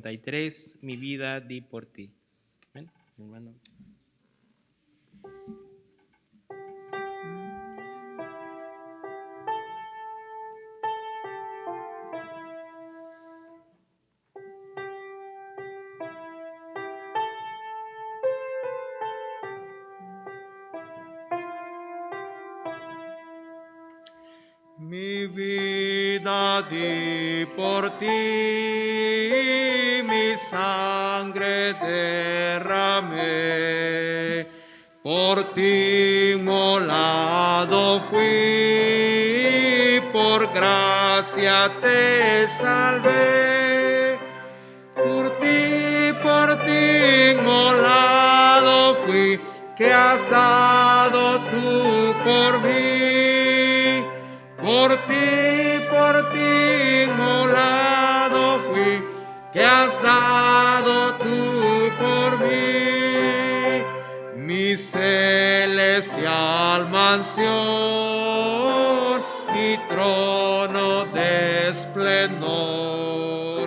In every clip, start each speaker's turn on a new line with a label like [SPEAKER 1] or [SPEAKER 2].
[SPEAKER 1] 33, mi vida di por ti. Amén, hermano.
[SPEAKER 2] Mi vida di por ti, mi sangre derramé, por ti inmolado fui, por gracia te salvé. Por ti inmolado fui, que has dado tú por mí. Por ti inmolado fui, que has dado tú por mí. Mi celestial mansión, mi trono de esplendor,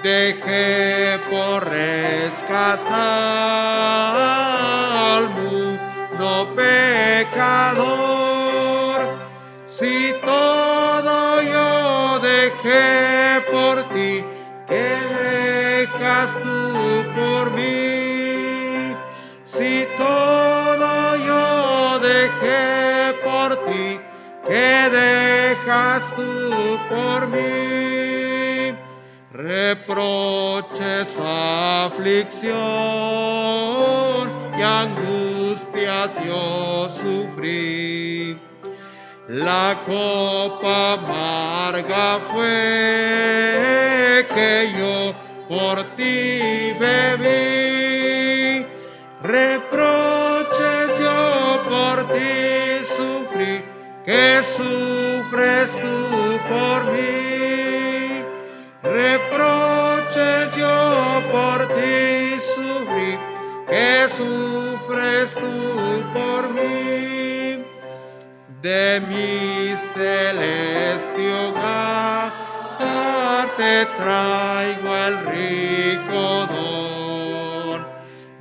[SPEAKER 2] dejé por rescatar al mundo pecador. Si todo yo dejé por ti, ¿qué dejas tú por mí? Si todo yo dejé por ti, ¿qué dejas tú por mí? Reproches, aflicción y angustias yo sufrí. La copa amarga fue que yo por ti bebí. Reproches yo por ti sufrí, que sufres tú por mí. Reproches yo por ti sufrí, que sufres tú por mí. De mi celeste hogar te traigo el rico don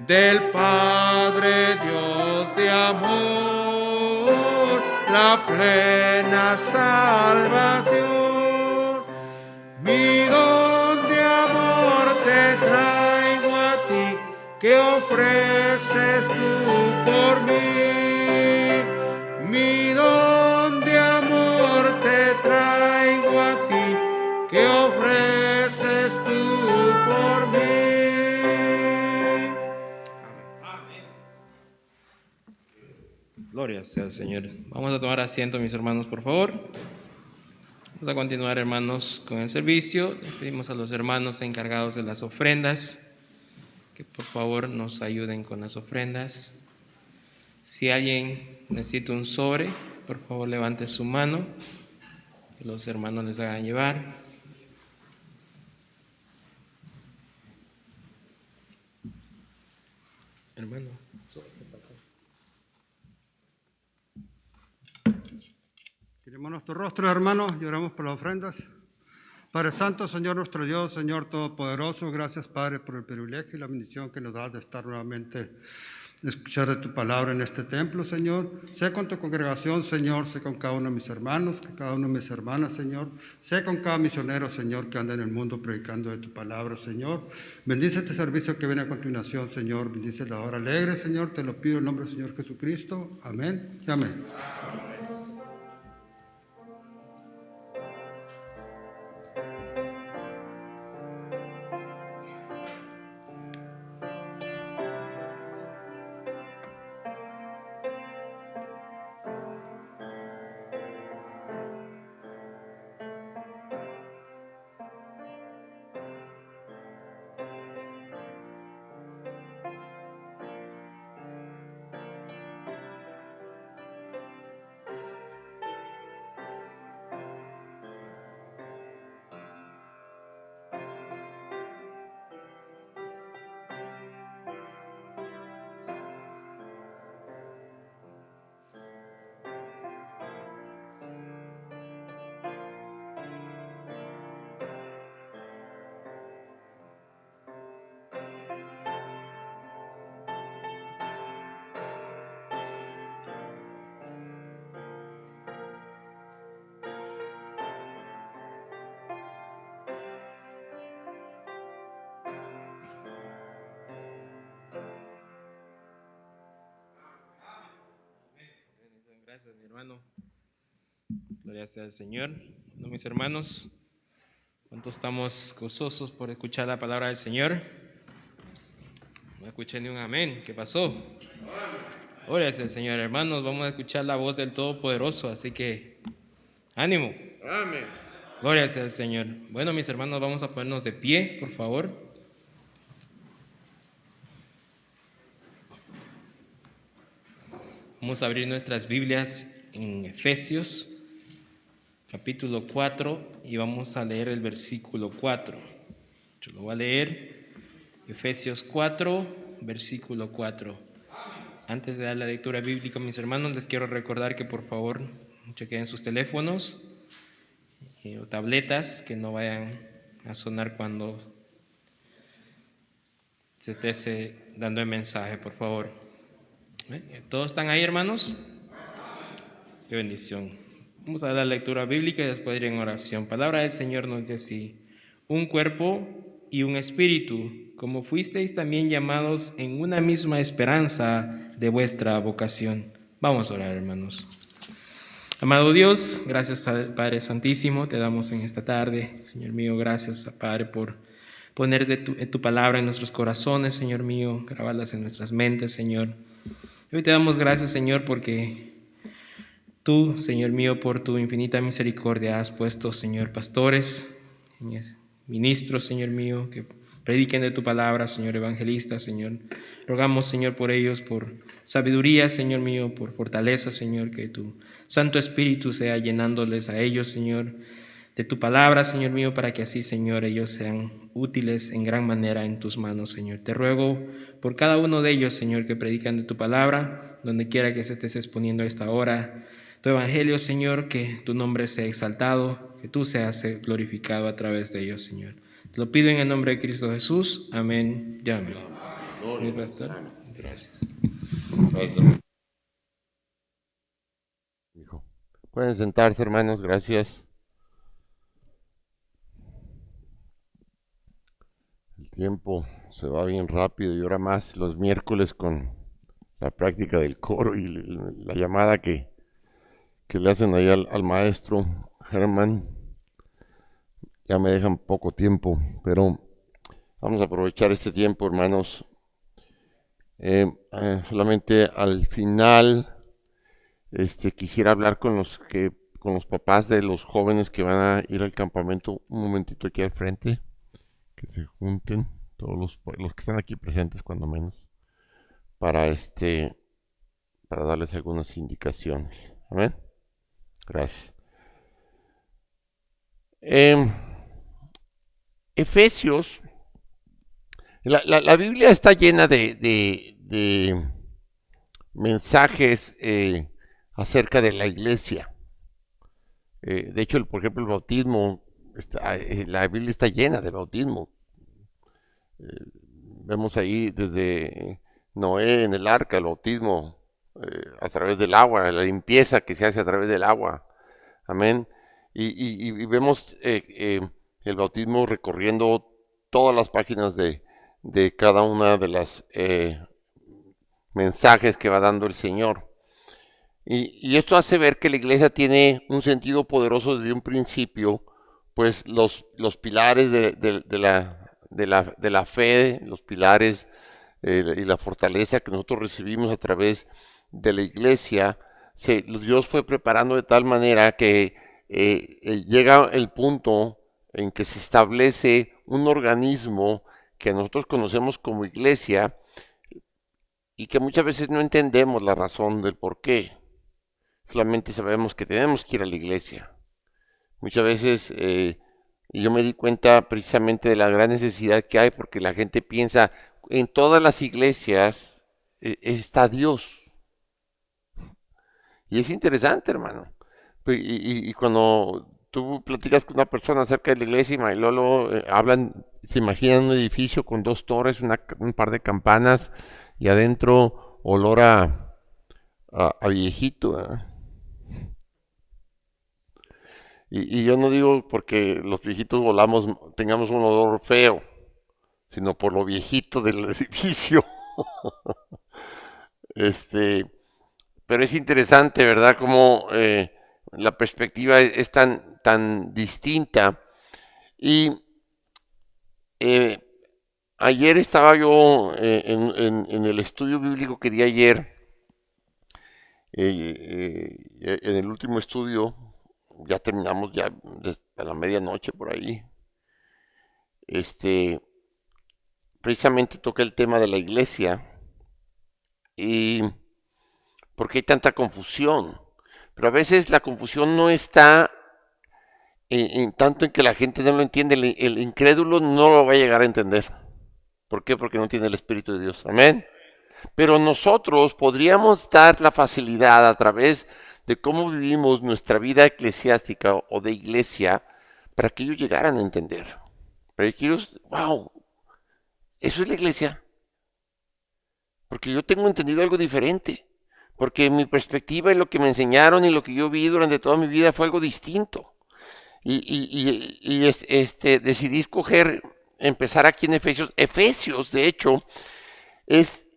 [SPEAKER 2] del Padre Dios de amor, la plena salvación. Mi don de amor te traigo a ti, que ofreces tú por mí. Mi don de amor te traigo a ti, que ofreces tú por mí.
[SPEAKER 1] Amén. Gloria sea al Señor. Vamos a tomar asiento, mis hermanos, por favor. Vamos a continuar, hermanos, con el servicio. Les pedimos a los hermanos encargados de las ofrendas que por favor nos ayuden con las ofrendas. Si alguien necesita un sobre, por favor levante su mano, que los hermanos les hagan llevar. Hermano.
[SPEAKER 2] Queremos nuestro rostro, hermanos, y oramos por las ofrendas. Padre Santo, Señor nuestro Dios, Señor Todopoderoso, gracias, Padre, por el privilegio y la bendición que nos das de estar nuevamente, de escuchar de tu palabra en este templo, Señor. Sé con tu congregación, Señor, sé con cada uno de mis hermanos, con cada una de mis hermanas, Señor. Sé con cada misionero, Señor, que anda en el mundo predicando de tu palabra, Señor. Bendice este servicio que viene a continuación, Señor. Bendice la hora alegre, Señor. Te lo pido en nombre del Señor Jesucristo. Amén y amén.
[SPEAKER 1] Gracias, mi hermano. Gloria sea al Señor. Bueno, mis hermanos, ¿cuántos estamos gozosos por escuchar la palabra del Señor? No escuché ni un amén. ¿Qué pasó? Gloria sea al Señor, hermanos. Vamos a escuchar la voz del Todopoderoso, así que ánimo.
[SPEAKER 3] Amén.
[SPEAKER 1] Gloria sea al Señor. Bueno, mis hermanos, vamos a ponernos de pie, por favor. Vamos a abrir nuestras Biblias en Efesios, capítulo 4, y vamos a leer el versículo 4. Yo lo voy a leer. Efesios 4, versículo 4. Antes de dar la lectura bíblica, mis hermanos, les quiero recordar que por favor chequen sus teléfonos o tabletas, que no vayan a sonar cuando se esté dando el mensaje, por favor. ¿Todos están ahí, hermanos? Qué bendición. Vamos a dar la lectura bíblica y después ir en oración. Palabra del Señor nos dice así: un cuerpo y un espíritu, como fuisteis también llamados en una misma esperanza de vuestra vocación. Vamos a orar, hermanos. Amado Dios, gracias al Padre Santísimo, te damos en esta tarde. Señor mío, gracias, Padre, por poner tu palabra en nuestros corazones, Señor mío, grabarlas en nuestras mentes, Señor. Hoy te damos gracias, Señor, porque tú, Señor mío, por tu infinita misericordia has puesto, Señor, pastores, ministros, Señor mío, que prediquen de tu palabra, Señor, evangelistas, Señor. Rogamos, Señor, por ellos, por sabiduría, Señor mío, por fortaleza, Señor, que tu Santo Espíritu sea llenándoles a ellos, Señor, de tu palabra, Señor mío, para que así, Señor, ellos sean útiles en gran manera en tus manos, Señor. Te ruego por cada uno de ellos, Señor, que predican de tu palabra, donde quiera que se estés exponiendo a esta hora tu evangelio, Señor, que tu nombre sea exaltado, que tú seas glorificado a través de ellos, Señor. Te lo pido en el nombre de Cristo Jesús. Amén y amén. Mi pastor. Gracias.
[SPEAKER 3] Pueden sentarse, hermanos, gracias. El tiempo se va bien rápido y ahora más los miércoles con la práctica del coro y la llamada que le hacen ahí al maestro Germán. Ya me dejan poco tiempo, pero vamos a aprovechar este tiempo, hermanos. Solamente al final quisiera hablar con los papás de los jóvenes que van a ir al campamento un momentito aquí al frente, que se junten todos los que están aquí presentes cuando menos para darles algunas indicaciones. Amén. Gracias. Efesios, la Biblia está llena de mensajes acerca de la iglesia. De hecho, por ejemplo, el bautismo, la Biblia está llena de bautismo. Vemos ahí desde Noé en el arca, el bautismo a través del agua, la limpieza que se hace a través del agua. Amén. Y vemos el bautismo recorriendo todas las páginas de cada una de las mensajes que va dando el Señor. Y esto hace ver que la iglesia tiene un sentido poderoso desde un principio, pues los pilares de la fe, los pilares y la fortaleza que nosotros recibimos a través de la iglesia, Dios fue preparando de tal manera que llega el punto en que se establece un organismo que nosotros conocemos como iglesia y que muchas veces no entendemos la razón del por qué. Solamente sabemos que tenemos que ir a la iglesia. Muchas veces yo me di cuenta precisamente de la gran necesidad que hay porque la gente piensa en todas las iglesias está Dios. Y es interesante, hermano. Y cuando tú platicas con una persona acerca de la iglesia y luego hablan, se imaginan un edificio con 2 torres, un par de campanas y adentro olor a viejito. Y yo no digo porque los viejitos tengamos un olor feo, sino por lo viejito del edificio. pero es interesante, ¿verdad? Cómo la perspectiva es tan distinta. Y ayer estaba yo en el estudio bíblico que di ayer, en el último estudio, ya terminamos ya a la medianoche por ahí. Precisamente toqué el tema de la iglesia y por qué hay tanta confusión. Pero a veces la confusión no está tanto en que la gente no lo entiende, el incrédulo no lo va a llegar a entender. ¿Por qué? Porque no tiene el Espíritu de Dios. Amén. Pero nosotros podríamos dar la facilidad a través de cómo vivimos nuestra vida eclesiástica o de iglesia para que ellos llegaran a entender. Para que ellos, wow, eso es la iglesia. Porque yo tengo entendido algo diferente. Porque mi perspectiva y lo que me enseñaron y lo que yo vi durante toda mi vida fue algo distinto. Decidí escoger, empezar aquí en Efesios. Efesios, de hecho, es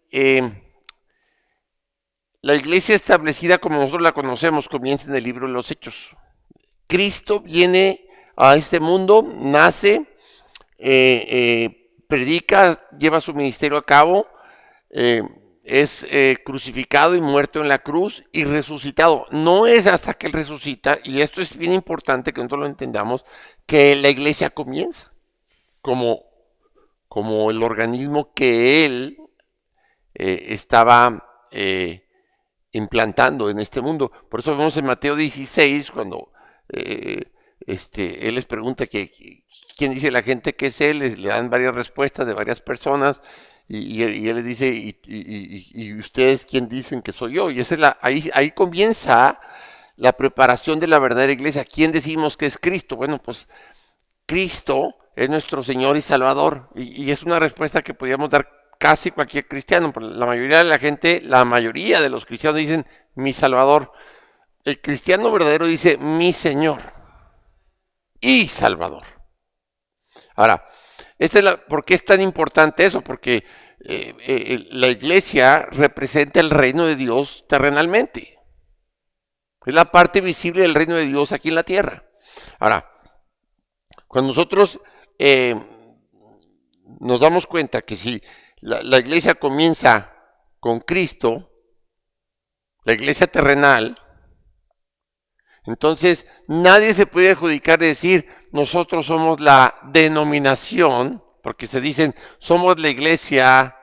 [SPEAKER 3] la iglesia establecida como nosotros la conocemos, comienza en el libro de los Hechos. Cristo viene a este mundo, nace, predica, lleva su ministerio a cabo, es crucificado y muerto en la cruz y resucitado. No es hasta que Él resucita, y esto es bien importante que nosotros lo entendamos, que la iglesia comienza como el organismo que Él estaba implantando en este mundo. Por eso vemos en Mateo 16, cuando Él les pregunta quién dice la gente que es Él, le dan varias respuestas de varias personas, y Él les dice, ¿y ustedes quién dicen que soy yo? Y esa es ahí comienza la preparación de la verdadera iglesia. ¿Quién decimos que es Cristo? Bueno, pues Cristo es nuestro Señor y Salvador, y es una respuesta que podríamos dar casi cualquier cristiano. La mayoría de la gente, la mayoría de los cristianos dicen mi Salvador. El cristiano verdadero dice mi Señor y Salvador. Ahora, ¿por qué es tan importante eso? Porque la iglesia representa el reino de Dios terrenalmente. Es la parte visible del reino de Dios aquí en la tierra. Ahora, cuando nosotros nos damos cuenta que si la iglesia comienza con Cristo, la iglesia terrenal, entonces nadie se puede adjudicar de decir nosotros somos la denominación, porque se dicen somos la iglesia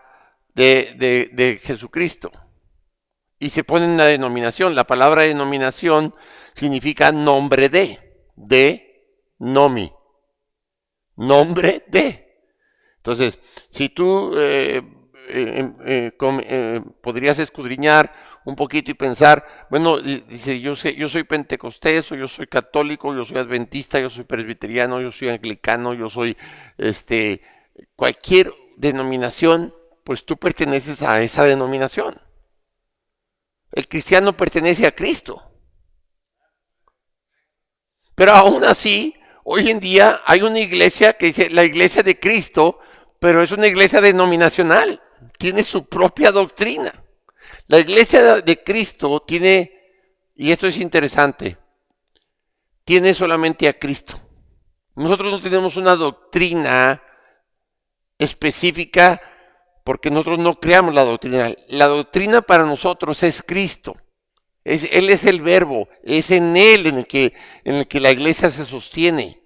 [SPEAKER 3] de Jesucristo. Y se pone una denominación. La palabra denominación significa nombre de nomi. Nombre de. Entonces, si tú podrías escudriñar un poquito y pensar, bueno, dice, yo soy pentecostés, o yo soy católico, yo soy adventista, yo soy presbiteriano, yo soy anglicano, yo soy cualquier denominación, pues tú perteneces a esa denominación. El cristiano pertenece a Cristo. Pero aún así, hoy en día hay una iglesia que dice la iglesia de Cristo, pero es una iglesia denominacional, tiene su propia doctrina. La iglesia de Cristo tiene, y esto es interesante, tiene solamente a Cristo. Nosotros no tenemos una doctrina específica porque nosotros no creamos la doctrina. La doctrina para nosotros es Cristo. Él es el verbo, es en Él en el que la iglesia se sostiene.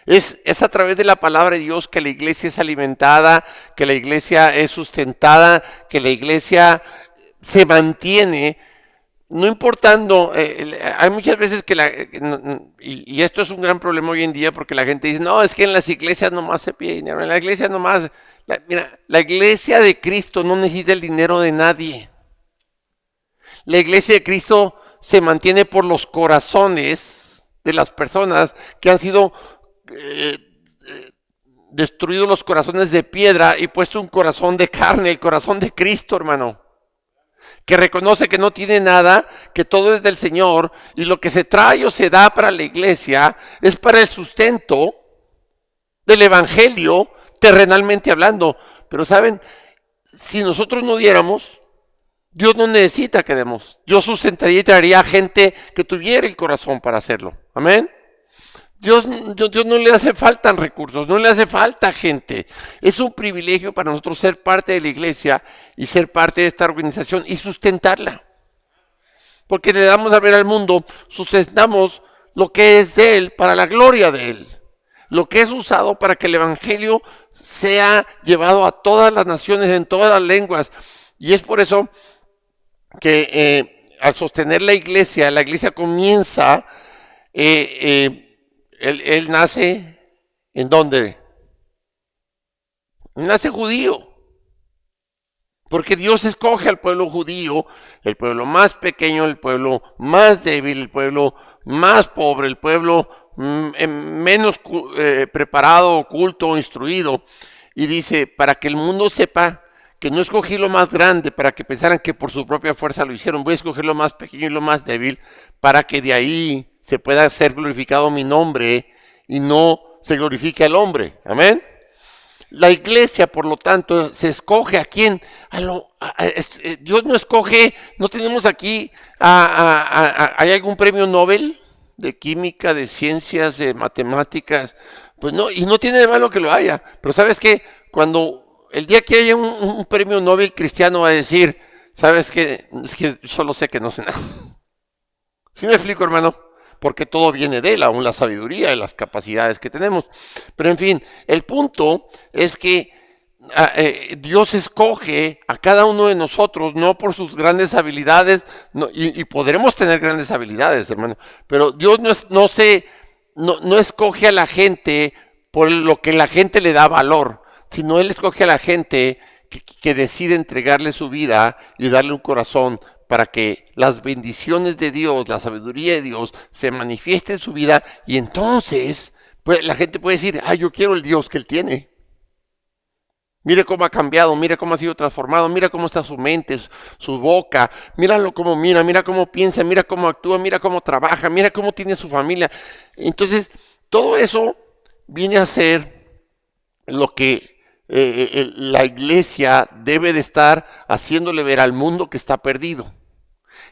[SPEAKER 3] Es a través de la palabra de Dios que la iglesia es alimentada, que la iglesia es sustentada, que la iglesia se mantiene, no importando, hay muchas veces y esto es un gran problema hoy en día porque la gente dice, no, es que en las iglesias nomás se pide dinero, en la iglesia nomás, la iglesia de Cristo no necesita el dinero de nadie. La iglesia de Cristo se mantiene por los corazones de las personas que han sido destruidos los corazones de piedra y puesto un corazón de carne, el corazón de Cristo, hermano. Que reconoce que no tiene nada, que todo es del Señor y lo que se trae o se da para la iglesia es para el sustento del evangelio terrenalmente hablando. Pero saben, si nosotros no diéramos, Dios no necesita que demos. Dios sustentaría y traería gente que tuviera el corazón para hacerlo. Amén. Dios no le hace falta recursos, no le hace falta gente. Es un privilegio para nosotros ser parte de la iglesia y ser parte de esta organización y sustentarla. Porque le damos a ver al mundo, sustentamos lo que es de Él para la gloria de Él. Lo que es usado para que el Evangelio sea llevado a todas las naciones, en todas las lenguas. Y es por eso que al sostener la iglesia comienza, él nace, ¿en dónde? Nace judío. Porque Dios escoge al pueblo judío, el pueblo más pequeño, el pueblo más débil, el pueblo más pobre, el pueblo menos preparado, oculto, instruido. Y dice, para que el mundo sepa que no escogí lo más grande para que pensaran que por su propia fuerza lo hicieron. Voy a escoger lo más pequeño y lo más débil para que de ahí se pueda ser glorificado mi nombre y no se glorifique al hombre. Amén. La iglesia, por lo tanto, se escoge a quién. Dios no escoge, no tenemos aquí, ¿hay algún premio Nobel de química, de ciencias, de matemáticas? Pues no, y no tiene de malo que lo haya. Pero ¿sabes qué? Cuando el día que haya un premio Nobel cristiano va a decir, ¿sabes qué? Es que solo sé que no sé nada. ¿Sí me explico, hermano? Porque todo viene de él, aún la sabiduría y las capacidades que tenemos. Pero en fin, el punto es que Dios escoge a cada uno de nosotros, no por sus grandes habilidades, y podremos tener grandes habilidades, hermano, pero Dios no escoge a la gente por lo que la gente le da valor, sino Él escoge a la gente que decide entregarle su vida y darle un corazón para que las bendiciones de Dios, la sabiduría de Dios se manifieste en su vida, y entonces pues, la gente puede decir, yo quiero el Dios que Él tiene. Mire cómo ha cambiado, mira cómo ha sido transformado, mira cómo está su mente, su boca, míralo cómo mira cómo piensa, mira cómo actúa, mira cómo trabaja, mira cómo tiene su familia. Entonces, todo eso viene a ser lo que la iglesia debe de estar haciéndole ver al mundo que está perdido.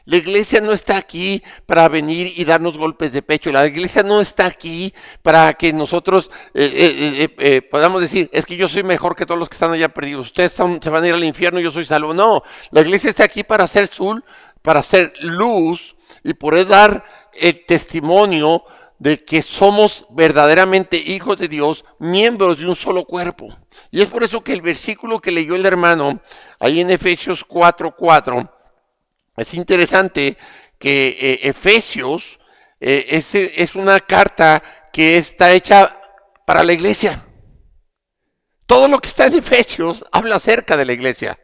[SPEAKER 3] La iglesia no está aquí para venir y darnos golpes de pecho. La iglesia no está aquí para que nosotros podamos decir, es que yo soy mejor que todos los que están allá perdidos. Ustedes se van a ir al infierno y yo soy salvo. No, la iglesia está aquí para hacer para hacer luz y poder dar el testimonio de que somos verdaderamente hijos de Dios, miembros de un solo cuerpo. Y es por eso que el versículo que leyó el hermano, ahí en Efesios 4:4, es interesante que Efesios es una carta que está hecha para la iglesia. Todo lo que está en Efesios habla acerca de la iglesia.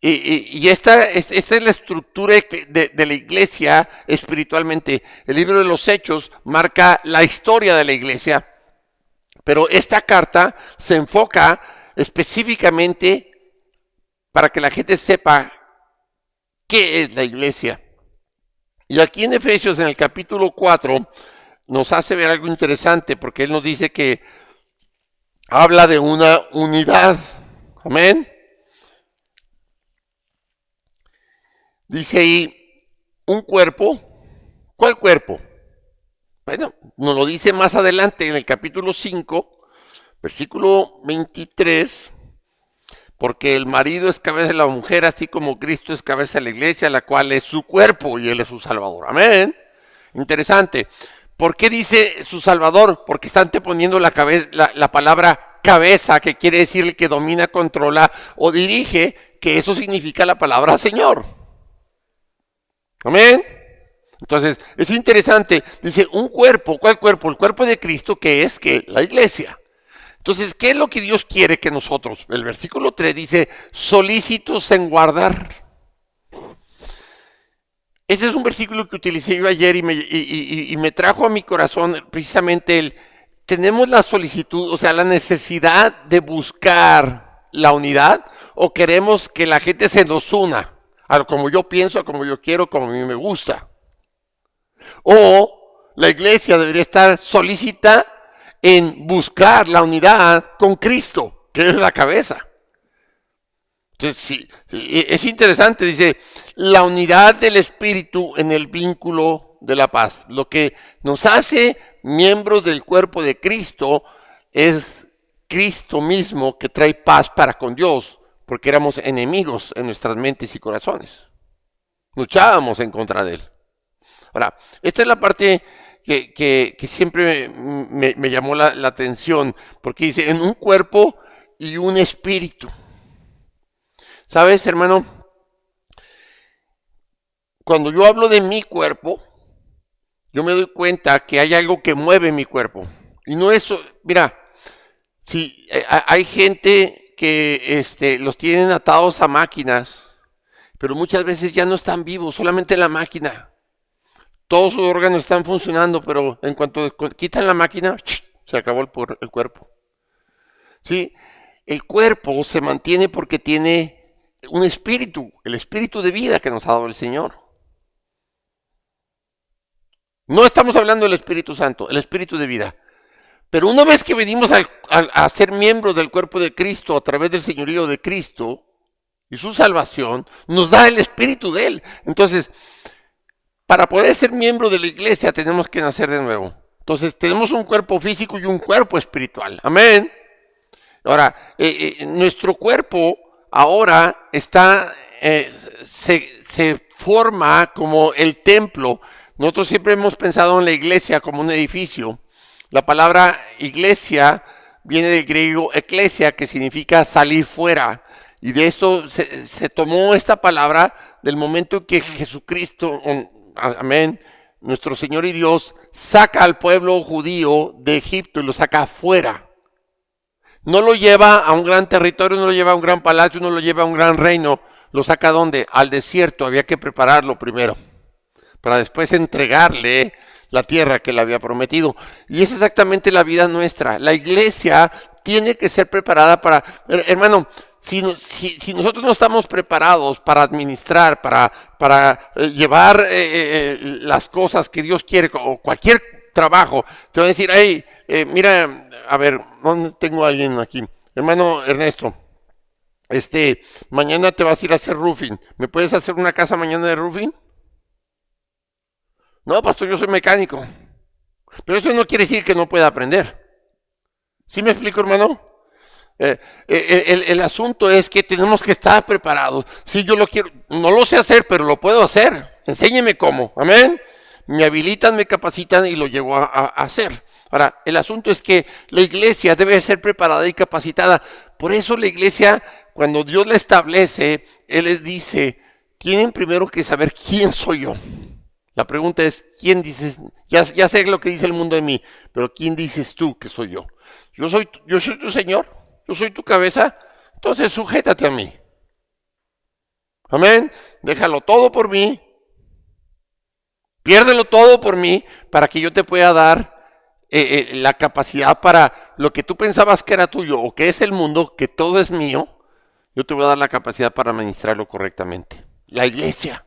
[SPEAKER 3] Y esta es la estructura de la iglesia espiritualmente. El libro de los Hechos marca la historia de la iglesia, pero esta carta se enfoca específicamente para que la gente sepa qué es la iglesia. Y aquí en Efesios, en el capítulo 4, nos hace ver algo interesante, porque él nos dice que habla de una unidad. Amén. Dice ahí, un cuerpo. ¿Cuál cuerpo? Bueno, nos lo dice más adelante en el capítulo 5, versículo 23, porque el marido es cabeza de la mujer, así como Cristo es cabeza de la iglesia, la cual es su cuerpo y Él es su Salvador. Amén. Interesante. ¿Por qué dice su Salvador? Porque está anteponiendo la palabra cabeza, que quiere decir el que domina, controla o dirige, que eso significa la palabra Señor. Amén. Entonces, es interesante. Dice, un cuerpo. ¿Cuál cuerpo? El cuerpo de Cristo, que es que la iglesia. Entonces, ¿qué es lo que Dios quiere que nosotros? El versículo 3 dice, solícitos en guardar. Ese es un versículo que utilicé yo ayer y me trajo a mi corazón precisamente tenemos la solicitud, o sea, la necesidad de buscar la unidad, o queremos que la gente se nos una, a como yo pienso, a como yo quiero, como a mí me gusta. O la iglesia debería estar solícita en buscar la unidad con Cristo, que es la cabeza. Entonces, sí, es interesante, dice, la unidad del Espíritu en el vínculo de la paz. Lo que nos hace miembros del cuerpo de Cristo es Cristo mismo que trae paz para con Dios, porque éramos enemigos en nuestras mentes y corazones. Luchábamos en contra de Él. Ahora, esta es la parte que siempre me llamó la atención, porque dice, en un cuerpo y un espíritu. ¿Sabes, hermano? Cuando yo hablo de mi cuerpo, yo me doy cuenta que hay algo que mueve mi cuerpo. Y no es, mira, si hay gente que los tienen atados a máquinas, pero muchas veces ya no están vivos, solamente la máquina. Todos sus órganos están funcionando, pero en cuanto quitan la máquina, se acabó el cuerpo. ¿Sí? El cuerpo se mantiene porque tiene un espíritu, el espíritu de vida que nos ha dado el Señor. No estamos hablando del Espíritu Santo, el espíritu de vida. Pero una vez que venimos a ser miembros del cuerpo de Cristo a través del señorío de Cristo y su salvación, nos da el espíritu de Él. Entonces, para poder ser miembro de la iglesia tenemos que nacer de nuevo. Entonces, tenemos un cuerpo físico y un cuerpo espiritual. Amén. Ahora, nuestro cuerpo ahora se forma como el templo. Nosotros siempre hemos pensado en la iglesia como un edificio. La palabra iglesia viene del griego eklesia, que significa salir fuera. Y de esto se tomó esta palabra del momento en que Jesucristo, amén, nuestro Señor y Dios, saca al pueblo judío de Egipto y lo saca afuera. No lo lleva a un gran territorio, no lo lleva a un gran palacio, no lo lleva a un gran reino. ¿Lo saca a dónde? Al desierto. Había que prepararlo primero, para después entregarle la tierra que le había prometido. Y es exactamente la vida nuestra. La iglesia tiene que ser preparada para... Hermano, si nosotros no estamos preparados para administrar, para llevar las cosas que Dios quiere, o cualquier trabajo, te van a decir, hey, mira, a ver, ¿dónde tengo a alguien aquí? Hermano Ernesto, mañana te vas a ir a hacer roofing. ¿Me puedes hacer una casa mañana de roofing? No, pastor, yo soy mecánico. Pero eso no quiere decir que no pueda aprender. ¿Sí me explico, hermano? El asunto es que tenemos que estar preparados. Si yo lo quiero, no lo sé hacer, pero lo puedo hacer. Enséñeme cómo. Amén. Me habilitan, me capacitan y lo llevo a hacer. Ahora, el asunto es que la iglesia debe ser preparada y capacitada. Por eso la iglesia, cuando Dios la establece, Él les dice, tienen primero que saber quién soy yo. La pregunta es, ¿quién dices? Ya sé lo que dice el mundo de mí, pero ¿quién dices tú que soy yo? Yo soy tu Señor, yo soy tu cabeza, entonces sujétate a mí. Amén. Déjalo todo por mí. Piérdelo todo por mí para que yo te pueda dar la capacidad para lo que tú pensabas que era tuyo o que es el mundo, que todo es mío. Yo te voy a dar la capacidad para administrarlo correctamente. La iglesia.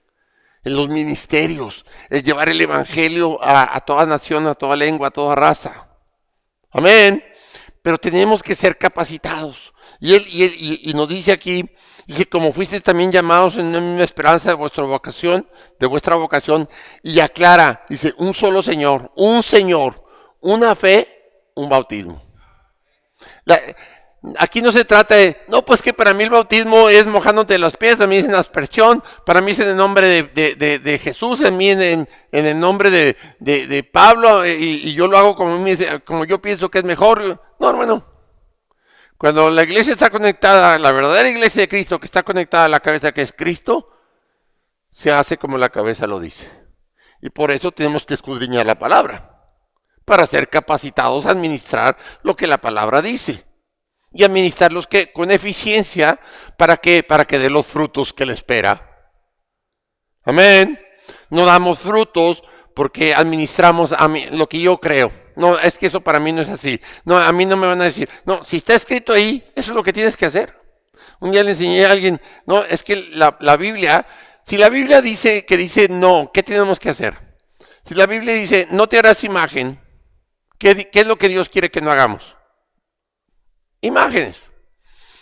[SPEAKER 3] En los ministerios, es llevar el evangelio a toda nación, a toda lengua, a toda raza. Amén. Pero tenemos que ser capacitados. Y nos dice aquí, dice, como fuisteis también llamados en una misma esperanza de vuestra vocación, y aclara, dice, un solo Señor, una fe, un bautismo. Aquí no se trata de, no, pues que para mí el bautismo es mojándote los pies, a mí es en aspersión, para mí es en el nombre de Jesús, en mí en el nombre de Pablo, y yo lo hago como yo pienso que es mejor. No, hermano. Cuando la iglesia está conectada, la verdadera iglesia de Cristo que está conectada a la cabeza que es Cristo, se hace como la cabeza lo dice. Y por eso tenemos que escudriñar la palabra, para ser capacitados a administrar lo que la palabra dice. Y administrarlos con eficiencia para que dé los frutos que le espera. Amén. No damos frutos porque administramos lo que yo creo. No, es que eso para mí no es así. No, a mí no me van a decir. No, si está escrito ahí, eso es lo que tienes que hacer. Un día le enseñé a alguien, no, es que la Biblia, si la Biblia dice no, ¿qué tenemos que hacer? Si la Biblia dice no te harás imagen, ¿qué es lo que Dios quiere que no hagamos? Imágenes.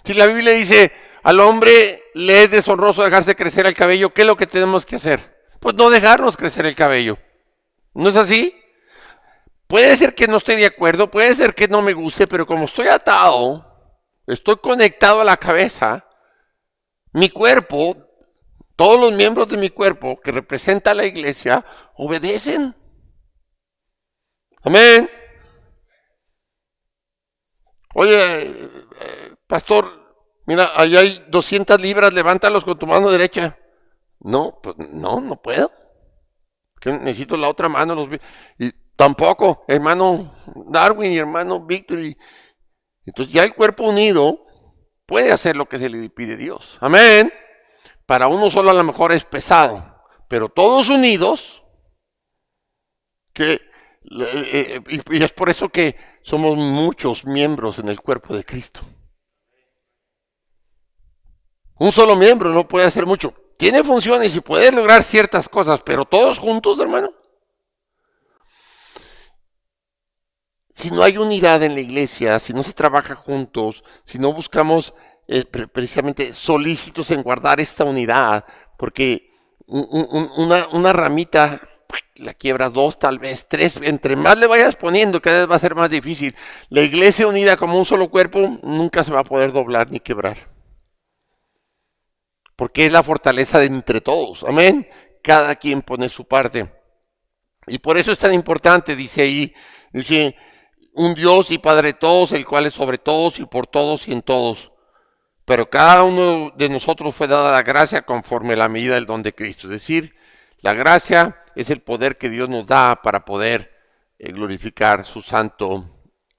[SPEAKER 3] Si la Biblia dice, al hombre le es deshonroso dejarse crecer el cabello, ¿qué es lo que tenemos que hacer? Pues no dejarnos crecer el cabello. ¿No es así? Puede ser que no esté de acuerdo, puede ser que no me guste, pero como estoy atado, estoy conectado a la cabeza, mi cuerpo, todos los miembros de mi cuerpo que representa a la iglesia, obedecen. Amén. Oye, pastor, mira, ahí hay 200 libras, levántalos con tu mano derecha. No, pues no puedo. Que necesito la otra mano. Y tampoco, hermano Darwin y hermano Víctor. Entonces ya el cuerpo unido puede hacer lo que se le pide a Dios. Amén. Para uno solo a lo mejor es pesado, pero todos unidos, y es por eso que somos muchos miembros en el cuerpo de Cristo. Un solo miembro no puede hacer mucho. Tiene funciones y puede lograr ciertas cosas, pero todos juntos, hermano. Si no hay unidad en la iglesia, si no se trabaja juntos, si no buscamos precisamente solícitos en guardar esta unidad, porque una ramita la quiebra 2, tal vez 3, entre más le vayas poniendo, cada vez va a ser más difícil. La iglesia unida como un solo cuerpo nunca se va a poder doblar ni quebrar. Porque es la fortaleza de entre todos. Amén. Cada quien pone su parte. Y por eso es tan importante, dice ahí, dice, un Dios y Padre de todos, el cual es sobre todos y por todos y en todos. Pero cada uno de nosotros fue dada la gracia conforme a la medida del don de Cristo. Es decir, la gracia es el poder que Dios nos da para poder glorificar su santo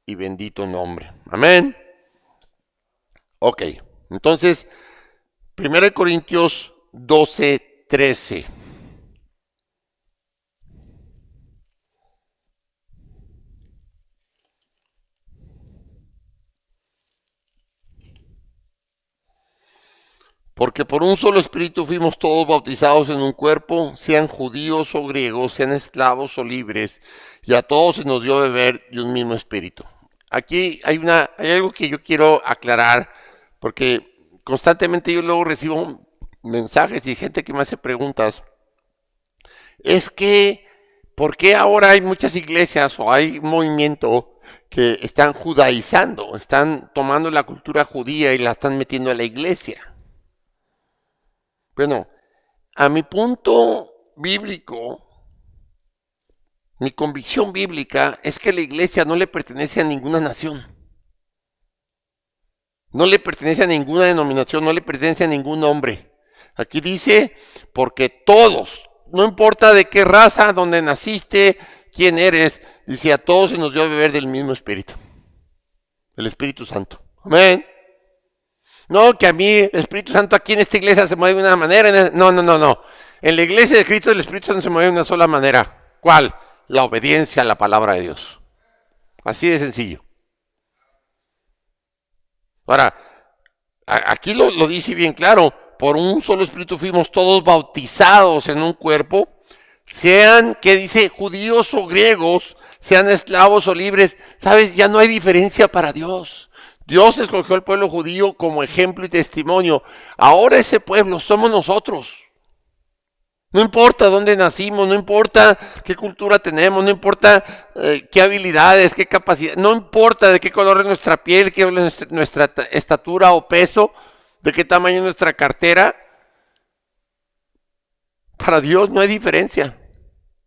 [SPEAKER 3] y bendito nombre. Amén. Ok, entonces, 1 Corintios 12:13. Porque por un solo espíritu fuimos todos bautizados en un cuerpo, sean judíos o griegos, sean esclavos o libres, y a todos se nos dio beber de un mismo espíritu. Aquí hay algo que yo quiero aclarar, porque constantemente yo luego recibo mensajes y gente que me hace preguntas. Es que, ¿por qué ahora hay muchas iglesias o hay un movimiento que están judaizando, están tomando la cultura judía y la están metiendo a la iglesia? Bueno, a mi punto bíblico, mi convicción bíblica es que la iglesia no le pertenece a ninguna nación. No le pertenece a ninguna denominación, no le pertenece a ningún hombre. Aquí dice, porque todos, no importa de qué raza, dónde naciste, quién eres, dice, a todos se nos dio a beber del mismo espíritu. El Espíritu Santo. Amén. No, que a mí el Espíritu Santo aquí en esta iglesia se mueve de una manera. No. En la iglesia de Cristo el Espíritu Santo se mueve de una sola manera. ¿Cuál? La obediencia a la palabra de Dios. Así de sencillo. Ahora, aquí lo dice bien claro. Por un solo Espíritu fuimos todos bautizados en un cuerpo. Sean, que dice, judíos o griegos, sean esclavos o libres. ¿Sabes? Ya no hay diferencia para Dios. Dios escogió al pueblo judío como ejemplo y testimonio. Ahora ese pueblo somos nosotros. No importa dónde nacimos, no importa qué cultura tenemos, no importa qué habilidades, qué capacidad, no importa de qué color es nuestra piel, qué es nuestra estatura o peso, de qué tamaño es nuestra cartera. Para Dios no hay diferencia.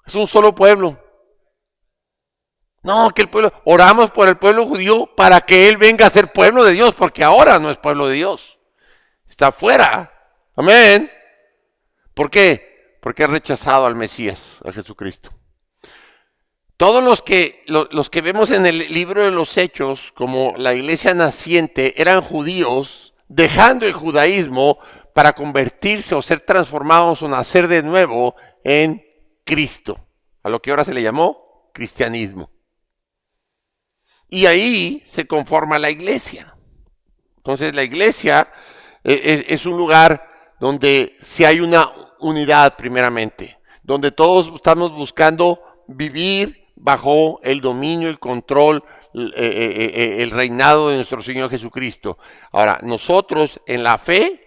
[SPEAKER 3] Es un solo pueblo. No, que el pueblo, oramos por el pueblo judío para que él venga a ser pueblo de Dios, porque ahora no es pueblo de Dios. Está fuera. Amén. ¿Por qué? Porque ha rechazado al Mesías, a Jesucristo. Todos los que vemos en el libro de los Hechos, como la iglesia naciente, eran judíos, dejando el judaísmo para convertirse o ser transformados o nacer de nuevo en Cristo, a lo que ahora se le llamó cristianismo. Y ahí se conforma la iglesia. Entonces la iglesia es un lugar donde sí hay una unidad primeramente, donde todos estamos buscando vivir bajo el dominio, el control, el reinado de nuestro Señor Jesucristo. Ahora, nosotros en la fe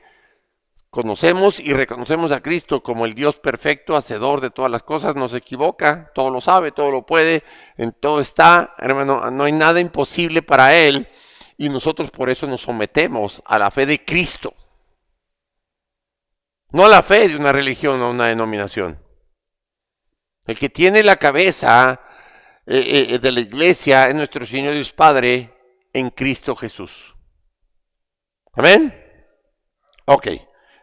[SPEAKER 3] conocemos y reconocemos a Cristo como el Dios perfecto, hacedor de todas las cosas, no se equivoca, todo lo sabe, todo lo puede, en todo está, hermano, no hay nada imposible para Él, y nosotros por eso nos sometemos a la fe de Cristo, no a la fe de una religión o una denominación. El que tiene la cabeza de la iglesia es nuestro Señor Dios Padre en Cristo Jesús. ¿Amén? Ok.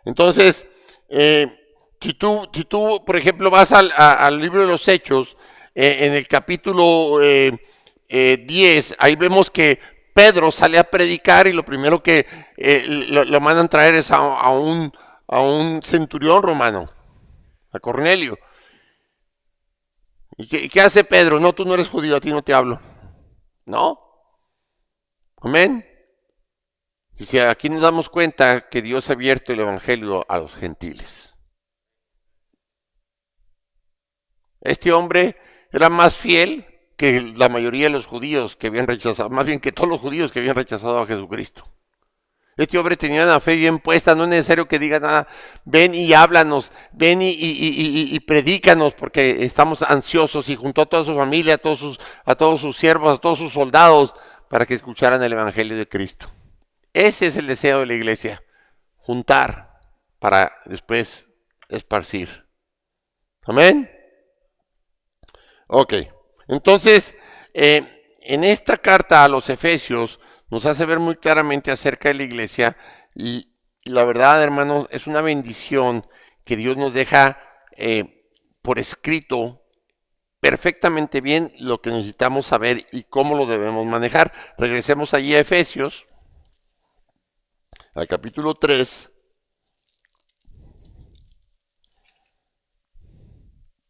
[SPEAKER 3] Entonces, si tú, por ejemplo, vas al libro de los Hechos, en el capítulo 10, ahí vemos que Pedro sale a predicar y lo primero que lo mandan traer es a un centurión romano, a Cornelio. ¿Y qué hace Pedro? No, tú no eres judío, a ti no te hablo. ¿No? Amén. Dice, aquí nos damos cuenta que Dios ha abierto el evangelio a los gentiles. Este hombre era más fiel que la mayoría de los judíos que habían rechazado, más bien que todos los judíos que habían rechazado a Jesucristo. Este hombre tenía la fe bien puesta, no es necesario que diga nada, ven y háblanos, ven y predícanos, porque estamos ansiosos, y juntó a toda su familia, a todos sus siervos, a todos sus soldados, para que escucharan el evangelio de Cristo. Ese es el deseo de la iglesia, juntar para después esparcir. Amén. Ok, entonces, en esta carta a los Efesios nos hace ver muy claramente acerca de la iglesia, y la verdad, hermanos, es una bendición que Dios nos deja por escrito perfectamente bien lo que necesitamos saber y cómo lo debemos manejar. Regresemos allí a Efesios, al capítulo 3,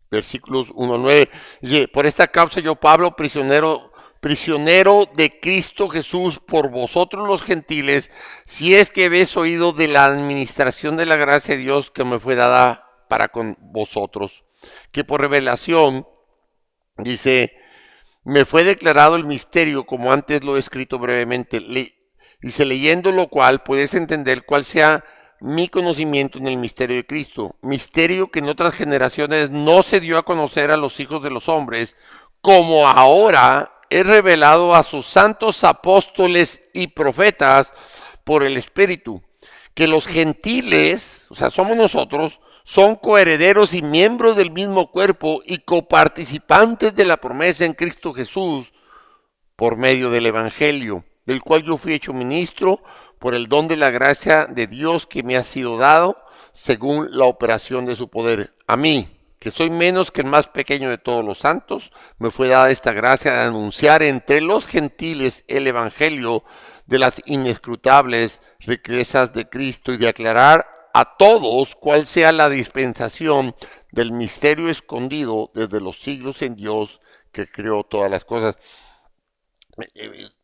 [SPEAKER 3] versículos 1 al 9. Dice, por esta causa yo, Pablo, prisionero de Cristo Jesús por vosotros los gentiles, si es que habéis oído de la administración de la gracia de Dios que me fue dada para con vosotros, que por revelación, dice, me fue declarado el misterio, como antes lo he escrito brevemente. Dice, leyendo lo cual puedes entender cuál sea mi conocimiento en el misterio de Cristo, misterio que en otras generaciones no se dio a conocer a los hijos de los hombres, como ahora es revelado a sus santos apóstoles y profetas por el Espíritu, que los gentiles, o sea, somos nosotros, son coherederos y miembros del mismo cuerpo y coparticipantes de la promesa en Cristo Jesús por medio del Evangelio, del cual yo fui hecho ministro por el don de la gracia de Dios que me ha sido dado según la operación de su poder. A mí, que soy menos que el más pequeño de todos los santos, me fue dada esta gracia de anunciar entre los gentiles el Evangelio de las inescrutables riquezas de Cristo y de aclarar a todos cuál sea la dispensación del misterio escondido desde los siglos en Dios que creó todas las cosas.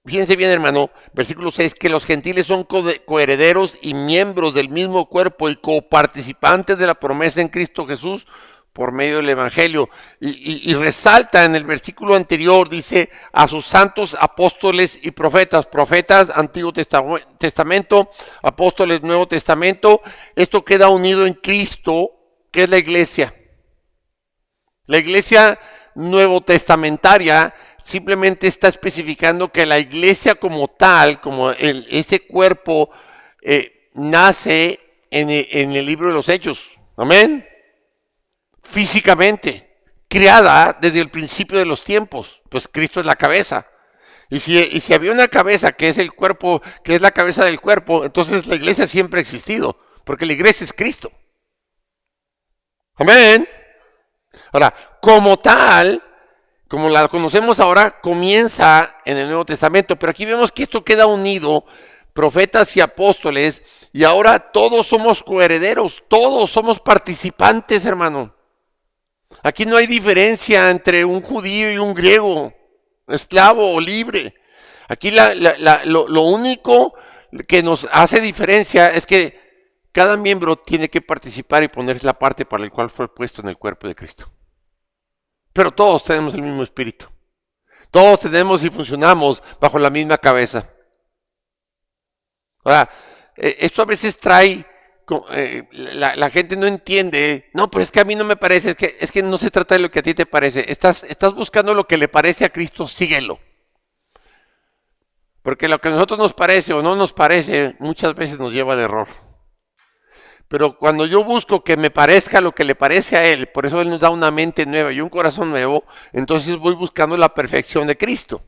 [SPEAKER 3] Fíjense bien, hermano, versículo 6, que los gentiles son coherederos y miembros del mismo cuerpo y coparticipantes de la promesa en Cristo Jesús por medio del Evangelio. Y resalta en el versículo anterior, dice, a sus santos apóstoles y profetas, Antiguo Testamento, apóstoles Nuevo Testamento. Esto queda unido en Cristo, que es la iglesia. La iglesia nuevo testamentaria simplemente está especificando que la iglesia como tal, como ese cuerpo, nace en el libro de los Hechos. Amén. Físicamente, creada desde el principio de los tiempos, pues Cristo es la cabeza. Y si había una cabeza que es el cuerpo, que es la cabeza del cuerpo, entonces la iglesia siempre ha existido, porque la iglesia es Cristo. Amén. Ahora, como tal, como la conocemos ahora, comienza en el Nuevo Testamento, pero aquí vemos que esto queda unido, profetas y apóstoles, y ahora todos somos coherederos, todos somos participantes, hermano. Aquí no hay diferencia entre un judío y un griego, esclavo o libre. Aquí lo único que nos hace diferencia es que cada miembro tiene que participar y poner la parte para la cual fue puesto en el cuerpo de Cristo. Pero todos tenemos el mismo espíritu. Todos tenemos y funcionamos bajo la misma cabeza. Ahora, esto a veces trae, la gente no entiende, no, pero es que a mí no me parece, es que no se trata de lo que a ti te parece. Estás buscando lo que le parece a Cristo, síguelo. Porque lo que a nosotros nos parece o no nos parece, muchas veces nos lleva al error. Pero cuando yo busco que me parezca lo que le parece a Él, por eso Él nos da una mente nueva y un corazón nuevo, entonces voy buscando la perfección de Cristo.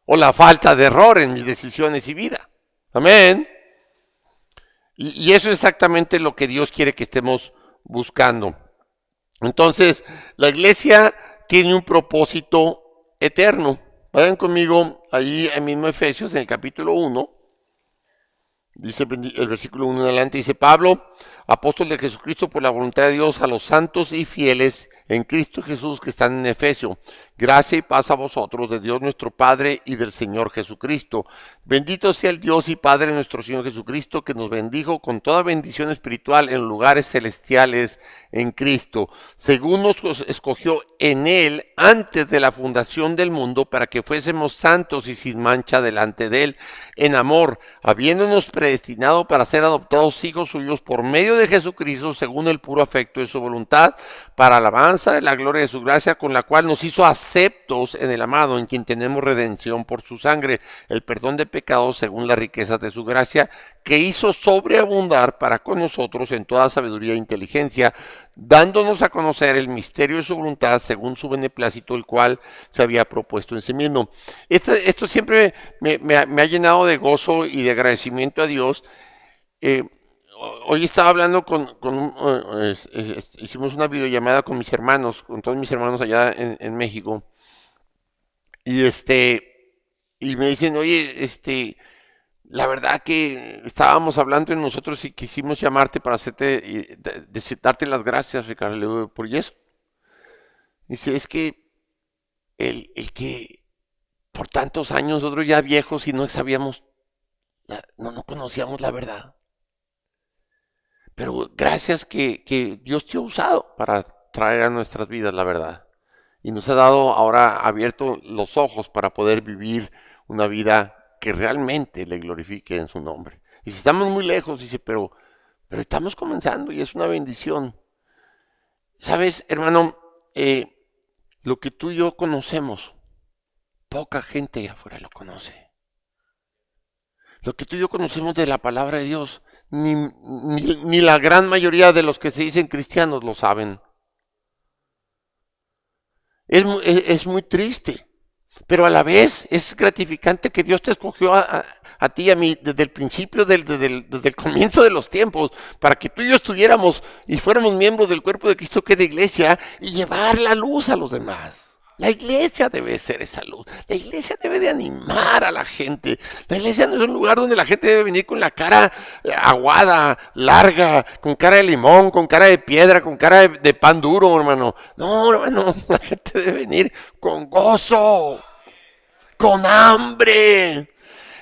[SPEAKER 3] O la falta de error en mis decisiones y vida. Amén. Y eso es exactamente lo que Dios quiere que estemos buscando. Entonces, la iglesia tiene un propósito eterno. Vayan conmigo ahí en mismo Efesios, en el capítulo 1. Dice el versículo 1 en adelante, dice Pablo, apóstol de Jesucristo por la voluntad de Dios, a los santos y fieles en Cristo Jesús que están en Efesio. Gracia y paz a vosotros, de Dios nuestro Padre y del Señor Jesucristo. Bendito sea el Dios y Padre de nuestro Señor Jesucristo, que nos bendijo con toda bendición espiritual en lugares celestiales en Cristo, según nos escogió en Él antes de la fundación del mundo, para que fuésemos santos y sin mancha delante de Él, en amor, habiéndonos predestinado para ser adoptados hijos suyos por medio de Jesucristo, según el puro afecto de su voluntad, para alabanza de la gloria de su gracia, con la cual nos hizo aceptos en el amado, en quien tenemos redención por su sangre, el perdón de pecados según las riquezas de su gracia, que hizo sobreabundar para con nosotros en toda sabiduría e inteligencia, dándonos a conocer el misterio de su voluntad según su beneplácito, el cual se había propuesto en sí mismo. Esto siempre me ha llenado de gozo y de agradecimiento a Dios. Hoy estaba hablando hicimos una videollamada con mis hermanos, con todos mis hermanos allá en México, y me dicen, oye, la verdad que estábamos hablando en nosotros y quisimos llamarte para darte las gracias, Ricardo. Le digo, ¿por eso? Dice, es que el que por tantos años nosotros ya viejos y no sabíamos, no conocíamos la verdad. Pero gracias que Dios te ha usado para traer a nuestras vidas la verdad. Y nos ha dado ahora abierto los ojos para poder vivir una vida que realmente le glorifique en su nombre. Y si estamos muy lejos, dice, pero estamos comenzando y es una bendición. ¿Sabes, hermano? Lo que tú y yo conocemos, poca gente allá afuera lo conoce. Lo que tú y yo conocemos de la palabra de Dios, ni la gran mayoría de los que se dicen cristianos lo saben. Es muy triste, pero a la vez es gratificante que Dios te escogió a ti y a mí desde el principio, desde el comienzo de los tiempos, para que tú y yo estuviéramos y fuéramos miembros del cuerpo de Cristo, que es la iglesia, y llevar la luz a los demás. La iglesia debe ser esa luz. La iglesia debe de animar a la gente. La iglesia no es un lugar donde la gente debe venir con la cara aguada, larga, con cara de limón, con cara de piedra, con cara de pan duro, hermano. No, hermano, la gente debe venir con gozo, con hambre.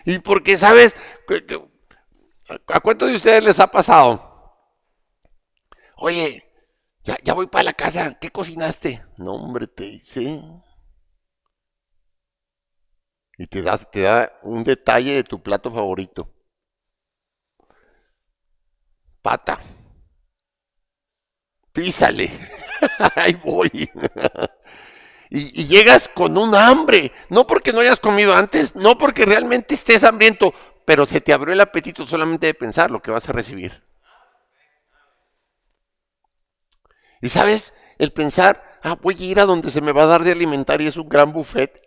[SPEAKER 3] Y porque, ¿sabes? ¿A cuántos de ustedes les ha pasado? Oye, ya voy para la casa, ¿qué cocinaste? No, hombre, te hice. Y te da un detalle de tu plato favorito. Pata. Písale. Ahí voy. Y llegas con un hambre. No porque no hayas comido antes, no porque realmente estés hambriento, pero se te abrió el apetito solamente de pensar lo que vas a recibir. Y sabes, el pensar, voy a ir a donde se me va a dar de alimentar y es un gran buffet.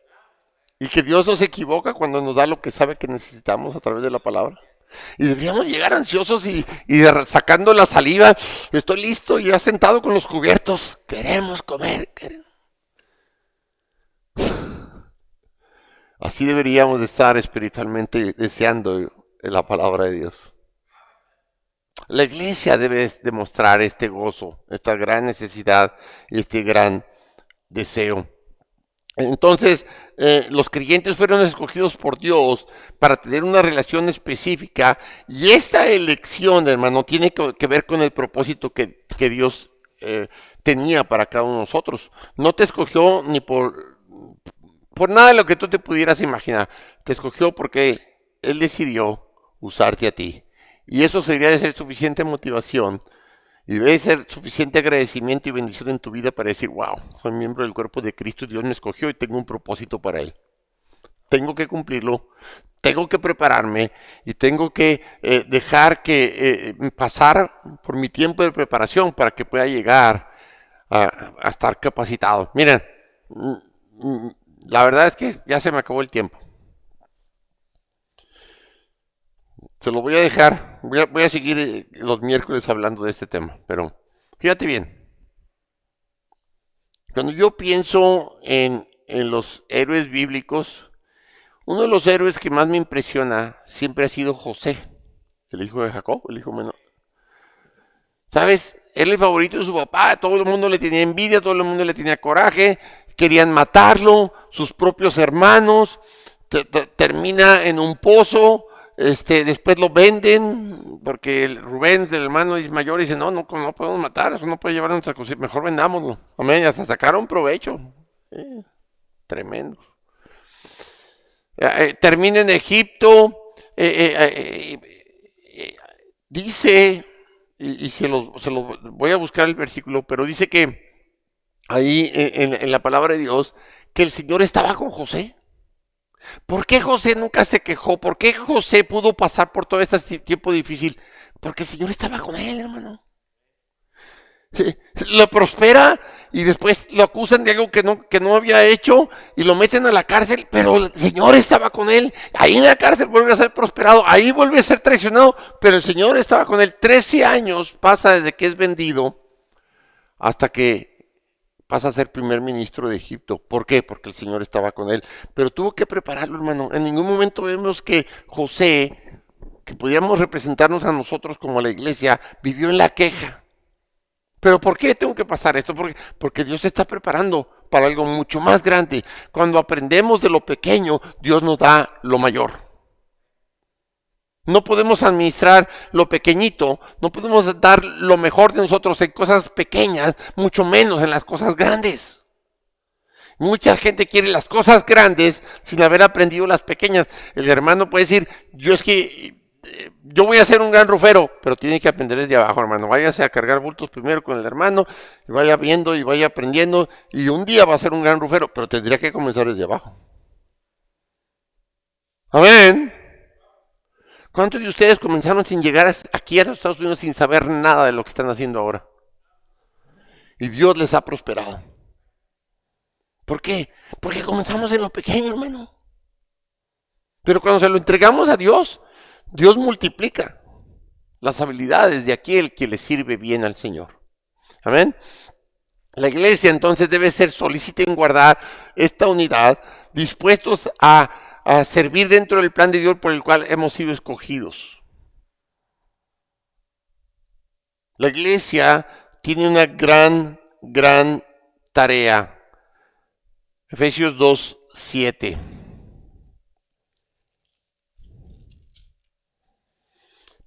[SPEAKER 3] Y que Dios no se equivoca cuando nos da lo que sabe que necesitamos a través de la palabra. Y deberíamos llegar ansiosos y sacando la saliva. Estoy listo y ya sentado con los cubiertos. Queremos comer. Así deberíamos de estar espiritualmente deseando la palabra de Dios. La iglesia debe demostrar este gozo, esta gran necesidad y este gran deseo. Entonces, los creyentes fueron escogidos por Dios para tener una relación específica, y esta elección, hermano, tiene que ver con el propósito que Dios tenía para cada uno de nosotros. No te escogió ni por por nada de lo que tú te pudieras imaginar. Te escogió porque Él decidió usarte a ti. Y eso debería de ser suficiente motivación y debe de ser suficiente agradecimiento y bendición en tu vida para decir, wow, soy miembro del cuerpo de Cristo, Dios me escogió y tengo un propósito para Él. Tengo que cumplirlo, tengo que prepararme y tengo que dejar que pasar por mi tiempo de preparación para que pueda llegar a estar capacitado. Miren, la verdad es que ya se me acabó el tiempo. Se lo voy a dejar, voy a seguir los miércoles hablando de este tema, pero fíjate bien. Cuando yo pienso en los héroes bíblicos, uno de los héroes que más me impresiona siempre ha sido José, el hijo de Jacob, el hijo menor. ¿Sabes? Era el favorito de su papá, todo el mundo le tenía envidia, todo el mundo le tenía coraje, querían matarlo, sus propios hermanos, termina en un pozo, después lo venden, porque el Rubén, el hermano mayor, dice, no podemos matar, eso no puede llevar a nuestra cosa, mejor vendámoslo. Amén, hasta sacaron provecho. Tremendo. Termina en Egipto, dice, y se lo voy a buscar el versículo, pero dice que ahí en la palabra de Dios, que el Señor estaba con José. ¿Por qué José nunca se quejó? ¿Por qué José pudo pasar por todo este tiempo difícil? Porque el Señor estaba con él, hermano. Lo prospera y después lo acusan de algo que no había hecho y lo meten a la cárcel, pero el Señor estaba con él. Ahí en la cárcel vuelve a ser prosperado, ahí vuelve a ser traicionado, pero el Señor estaba con él. 13 años pasa desde que es vendido hasta que pasa a ser primer ministro de Egipto. ¿Por qué? Porque el Señor estaba con él. Pero tuvo que prepararlo, hermano. En ningún momento vemos que José, que pudiéramos representarnos a nosotros como la iglesia, vivió en la queja. ¿Pero por qué tengo que pasar esto? Porque Dios se está preparando para algo mucho más grande. Cuando aprendemos de lo pequeño, Dios nos da lo mayor. No podemos administrar lo pequeñito, no podemos dar lo mejor de nosotros en cosas pequeñas, mucho menos en las cosas grandes. Mucha gente quiere las cosas grandes sin haber aprendido las pequeñas. El hermano puede decir, yo voy a ser un gran rufero, pero tiene que aprender desde abajo, hermano. Váyase a cargar bultos primero con el hermano, y vaya viendo y vaya aprendiendo, y un día va a ser un gran rufero, pero tendría que comenzar desde abajo. Amén. ¿Cuántos de ustedes comenzaron sin llegar aquí a los Estados Unidos sin saber nada de lo que están haciendo ahora? Y Dios les ha prosperado. ¿Por qué? Porque comenzamos en lo pequeño, hermano. Pero cuando se lo entregamos a Dios, Dios multiplica las habilidades de aquel que le sirve bien al Señor. Amén. La iglesia entonces debe ser solícita en guardar esta unidad, dispuestos a servir dentro del plan de Dios por el cual hemos sido escogidos. La iglesia tiene una gran tarea. Efesios 2:7.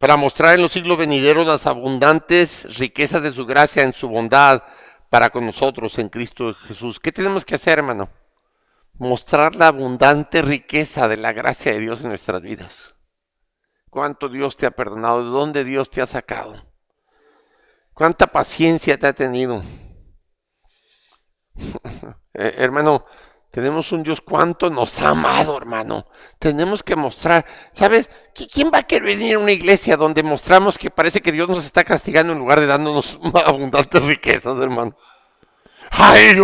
[SPEAKER 3] Para mostrar en los siglos venideros las abundantes riquezas de su gracia en su bondad para con nosotros en Cristo Jesús. ¿Qué tenemos que hacer, hermano? Mostrar la abundante riqueza de la gracia de Dios en nuestras vidas. ¿Cuánto Dios te ha perdonado? ¿De dónde Dios te ha sacado? ¿Cuánta paciencia te ha tenido? Hermano, tenemos un Dios cuánto nos ha amado, hermano. Tenemos que mostrar. ¿Sabes? ¿Quién va a querer venir a una iglesia donde mostramos que parece que Dios nos está castigando en lugar de dándonos abundantes riquezas, hermano? Ay,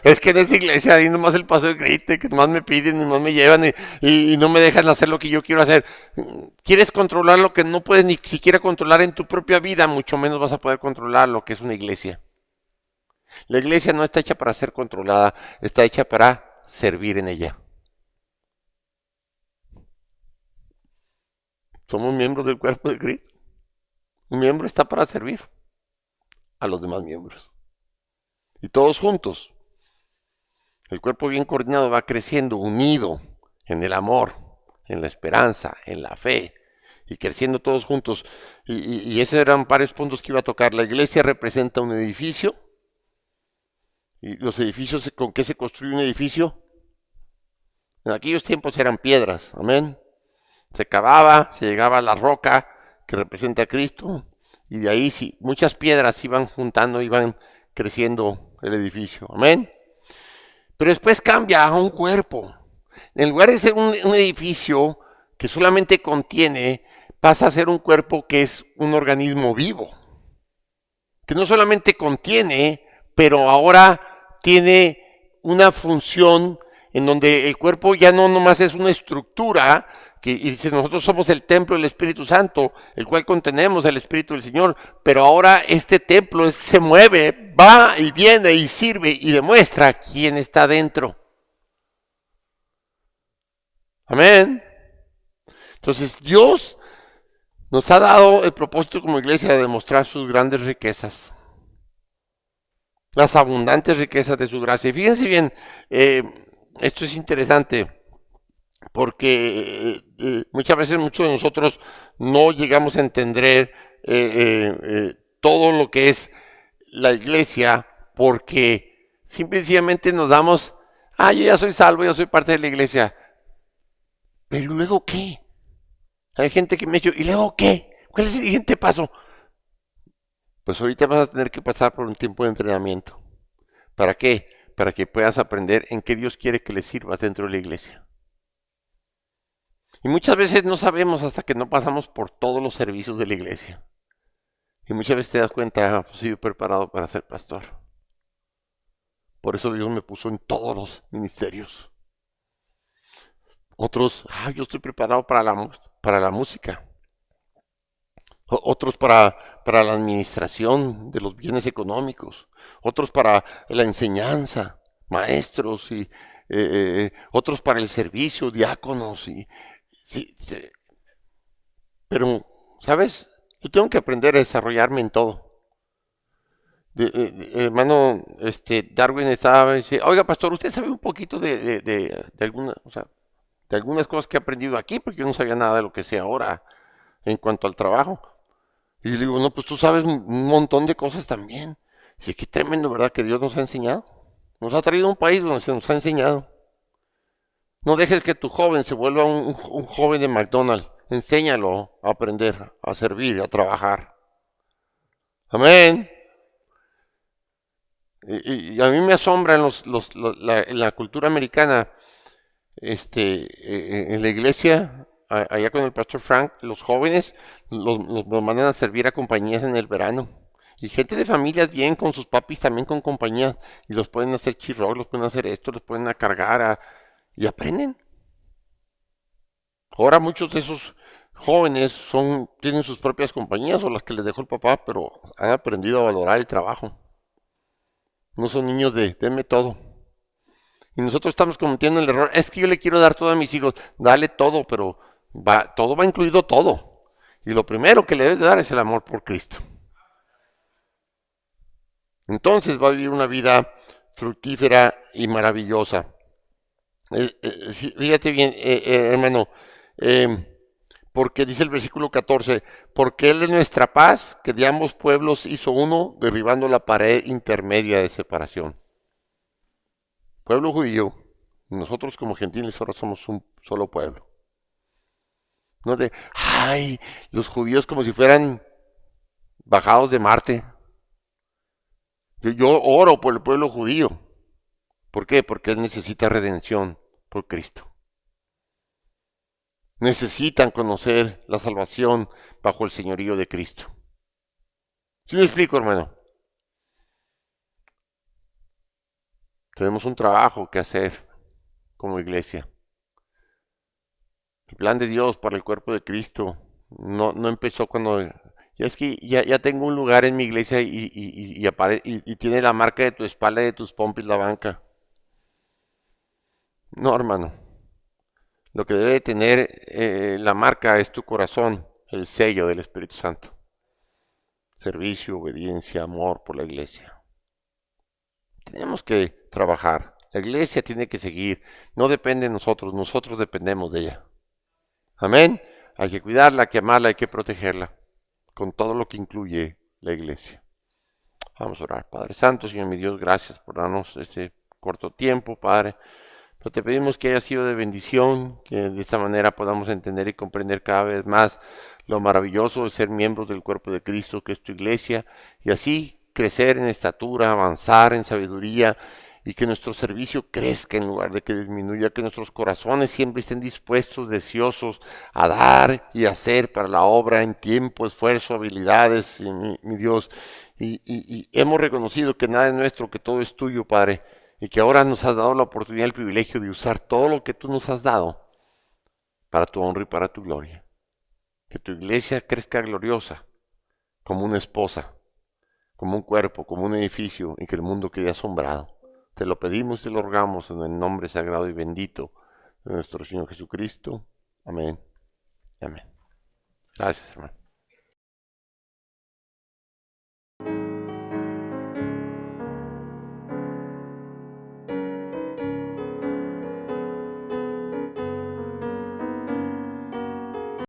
[SPEAKER 3] es que en esa iglesia ahí nomás el paso de grite, que nomás me piden, nomás me llevan y no me dejan hacer lo que yo quiero hacer. ¿Quieres controlar lo que no puedes ni siquiera controlar en tu propia vida? Mucho menos vas a poder controlar lo que es una iglesia. La iglesia no está hecha para ser controlada, está hecha para servir en ella. Somos miembros del cuerpo de Cristo. Un miembro está para servir a los demás miembros. Y todos juntos, el cuerpo bien coordinado va creciendo, unido en el amor, en la esperanza, en la fe, y creciendo todos juntos. Y esos eran varios puntos que iba a tocar. La iglesia representa un edificio. ¿Y los edificios, con qué se construye un edificio? En aquellos tiempos eran piedras, amén. Se cavaba, se llegaba a la roca que representa a Cristo, y de ahí sí, muchas piedras iban juntando, iban creciendo el edificio, amén. Pero después cambia a un cuerpo. En lugar de ser un edificio que solamente contiene, pasa a ser un cuerpo que es un organismo vivo, que no solamente contiene, pero ahora tiene una función en donde el cuerpo ya no nomás es una estructura, y dice, nosotros somos el templo del Espíritu Santo, el cual contenemos el Espíritu del Señor, pero ahora este templo se mueve, va y viene y sirve y demuestra quién está dentro. Amén. Entonces Dios nos ha dado el propósito como iglesia de demostrar sus grandes riquezas, las abundantes riquezas de su gracia. Y fíjense bien, esto es interesante, porque muchas veces muchos de nosotros no llegamos a entender todo lo que es la iglesia, porque simplemente nos damos, yo ya soy salvo, ya soy parte de la iglesia, pero luego ¿qué? Hay gente que me dice, ¿y luego qué? ¿Cuál es el siguiente paso? Pues ahorita vas a tener que pasar por un tiempo de entrenamiento. ¿Para qué? Para que puedas aprender en qué Dios quiere que le sirvas dentro de la iglesia. Y muchas veces no sabemos hasta que no pasamos por todos los servicios de la iglesia. Y muchas veces te das cuenta, pues soy preparado para ser pastor. Por eso Dios me puso en todos los ministerios. Otros, yo estoy preparado para la música. Otros para la administración de los bienes económicos. Otros para la enseñanza, maestros, y otros para el servicio, diáconos. Sí, pero, ¿sabes? Yo tengo que aprender a desarrollarme en todo. Hermano, Darwin estaba dice, oiga, pastor, usted sabe un poquito de alguna, o sea, de algunas cosas que he aprendido aquí, porque yo no sabía nada de lo que sé ahora en cuanto al trabajo. Y le digo, no, pues tú sabes un montón de cosas también. Dice, qué tremendo, ¿verdad? Que Dios nos ha enseñado. Nos ha traído a un país donde se nos ha enseñado. No dejes que tu joven se vuelva un joven de McDonald's. Enséñalo a aprender, a servir, a trabajar. Amén. Y a mí me asombra en la cultura americana, en la iglesia, allá con el pastor Frank, los jóvenes los mandan a servir a compañías en el verano. Y gente de familias bien con sus papis también con compañías. Y los pueden hacer chirro, los pueden hacer esto, los pueden cargar y aprenden. Ahora muchos de esos jóvenes tienen sus propias compañías o las que les dejó el papá, pero han aprendido a valorar el trabajo. No son niños de denme todo. Y nosotros estamos cometiendo el error. Es que yo le quiero dar todo a mis hijos. Dale todo, pero todo va incluido todo. Y lo primero que le debes de dar es el amor por Cristo. Entonces va a vivir una vida fructífera y maravillosa. Fíjate bien, hermano, porque dice el versículo 14, porque Él es nuestra paz, que de ambos pueblos hizo uno, derribando la pared intermedia de separación. Pueblo judío, nosotros como gentiles ahora somos un solo pueblo. No de, los judíos como si fueran bajados de Marte. Yo oro por el pueblo judío. ¿Por qué? Porque él necesita redención por Cristo. Necesitan conocer la salvación bajo el señorío de Cristo. ¿Sí me explico, hermano? Tenemos un trabajo que hacer como iglesia. El plan de Dios para el cuerpo de Cristo no empezó cuando... Ya es que ya tengo un lugar en mi iglesia y tiene la marca de tu espalda y de tus pompis la banca. No, hermano. Lo que debe tener la marca es tu corazón, el sello del Espíritu Santo. Servicio, obediencia, amor por la iglesia. Tenemos que trabajar. La iglesia tiene que seguir. No depende de nosotros dependemos de ella. Amén. Hay que cuidarla, hay que amarla, hay que protegerla. Con todo lo que incluye la iglesia. Vamos a orar. Padre Santo, Señor mi Dios, gracias por darnos este corto tiempo, Padre, Pero te pedimos que haya sido de bendición, que de esta manera podamos entender y comprender cada vez más lo maravilloso de ser miembros del cuerpo de Cristo, que es tu iglesia, y así crecer en estatura, avanzar en sabiduría, y que nuestro servicio crezca en lugar de que disminuya, que nuestros corazones siempre estén dispuestos, deseosos a dar y hacer para la obra en tiempo, esfuerzo, habilidades, mi Dios. Y hemos reconocido que nada es nuestro, que todo es tuyo, Padre, y que ahora nos has dado la oportunidad y el privilegio de usar todo lo que tú nos has dado para tu honra y para tu gloria. Que tu iglesia crezca gloriosa, como una esposa, como un cuerpo, como un edificio, y que el mundo quede asombrado. Te lo pedimos y te lo rogamos en el nombre sagrado y bendito de nuestro Señor Jesucristo. Amén. Amén. Gracias, hermano.